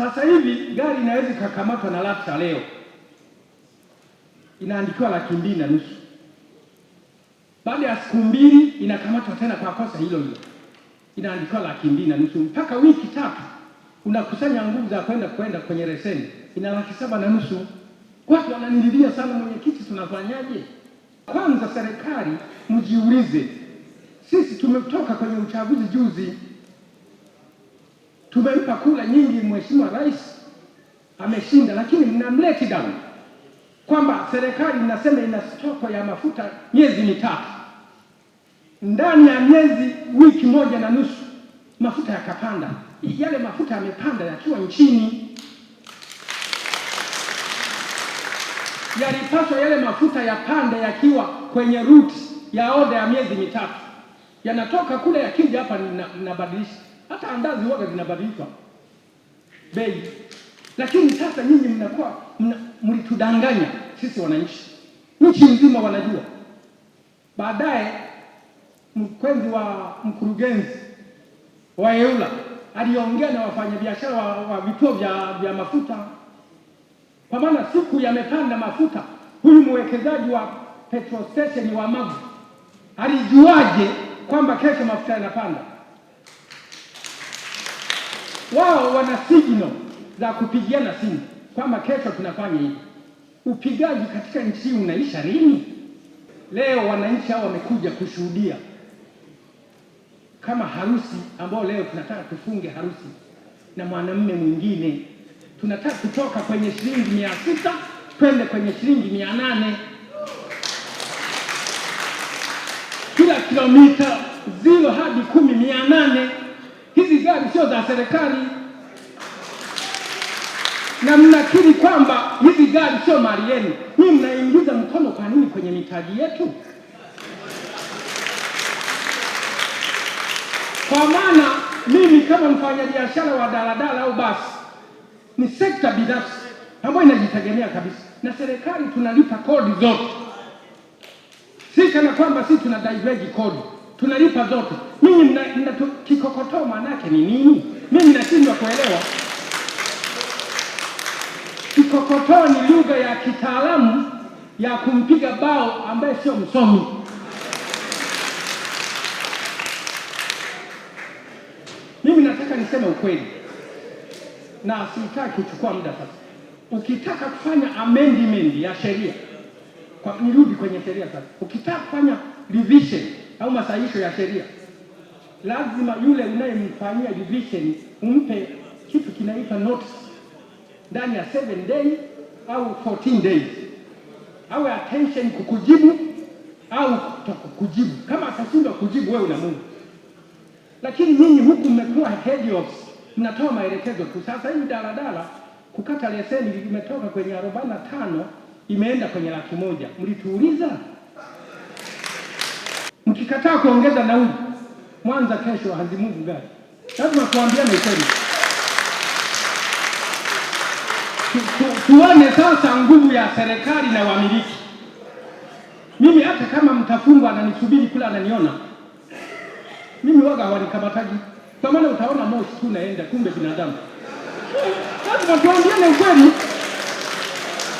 Sasa hivi gari inaweza kukamatwa na LATRA leo, inaandikiwa 250,000. Baada ya siku 2 inakamatwa tena kwa kosa hilo hilo, inaandikiwa 250,000. Mpaka wiki 3 unakusanya nguvu za kwenda kwenye leseni, ina 750,000. Watu wananililia sana, mwenyekiti, tunafanyaje? Kwanza serikali mjiulize, sisi tumetoka kwenye uchaguzi juzi, tumempa kura nyingi mheshimiwa rais, ameshinda, lakini mnamleti down kwamba serikali inasema ina stoko ya mafuta miezi 3. Ndani ya wiki 1.5 mafuta yakapanda. Yale mafuta yamepanda yakiwa nchini. Yalipaswa yale mafuta yapande yakiwa kwenye route ya oda ya miezi 3. Yanatoka kule yakija hapa ninabadilisha. Hata andazi huwa linabadilishwa bei. Lakini sasa nyinyi mnakuwa mlitudanganya sisi wananchi. Nchi nzima wanajua. Baadaye mkurugenzi wa EULA aliongea na wafanyabiashara wa vituo vya mafuta, kwa maana siku yamepanda mafuta. Huyu mwekezaji wa petrol station wa Magu alijuaje kwamba kesho mafuta yanapanda? Wao wana signal za kupigiana simu kwamba kesho tunafanya hivi. Upigaji katika nchi hii unaisha lini? Leo wananchi hao wamekuja kushuhudia kama harusi ambao leo tunataka tufunge harusi na mwanamume mwingine. Tunataka kutoka kwenye shilingi 600 twende kwenye shilingi 800. Kila kilomita 0 hadi 10 800. Hizi gari sio za serikali. Na mnakiri kwamba hizi gari sio mali yenu. Mimi mnaingiza mkono kwa nini kwenye mitaji yetu? Kwa maana mimi kama mfanyabiashara wa daladala au basi, ni sekta binafsi ambayo inajitegemea kabisa, na serikali tunalipa kodi zote. Si kana kwamba sisi tuna diverge kodi, tunalipa zote. Mimi mna kikokotoo maana yake ni nini? Mimi nashindwa kuelewa. Kikokotoo ni lugha ya kitaalamu ya kumpiga bao ambaye sio msomi. Mimi nataka niseme ukweli na sitaki kuchukua muda sasa. Ukitaka kufanya amendment ya sheria, nirudi kwenye sheria sasa. Ukitaka kufanya revision au masahihisho ya sheria, lazima yule unayemfanyia revision umpe kitu kinaitwa notice ndani ya 7 days au 14 days. Awe attention kukujibu au kutokujibu. Kama atashindwa kujibu, wewe una Mungu. Lakini nyinyi huku mmekuwa head office, mnatoa maelekezo tu. Sasa hivi daladala kukata leseni imetoka kwenye 45 imeenda kwenye 100,000. Mlituuliza? Mkikataa kuongeza nauli, Mwanza kesho hazimungu gari. Lazima tuambiane kweli. Tuone sasa nguvu ya serikali na wamiliki. Mimi hata kama mtafungwa ananisubiri kula ananiona, mimi waga hawanikamatagi. Kwa maana utaona moshi tu naenda, kumbe binadamu. Lazima tuambiane ukweli.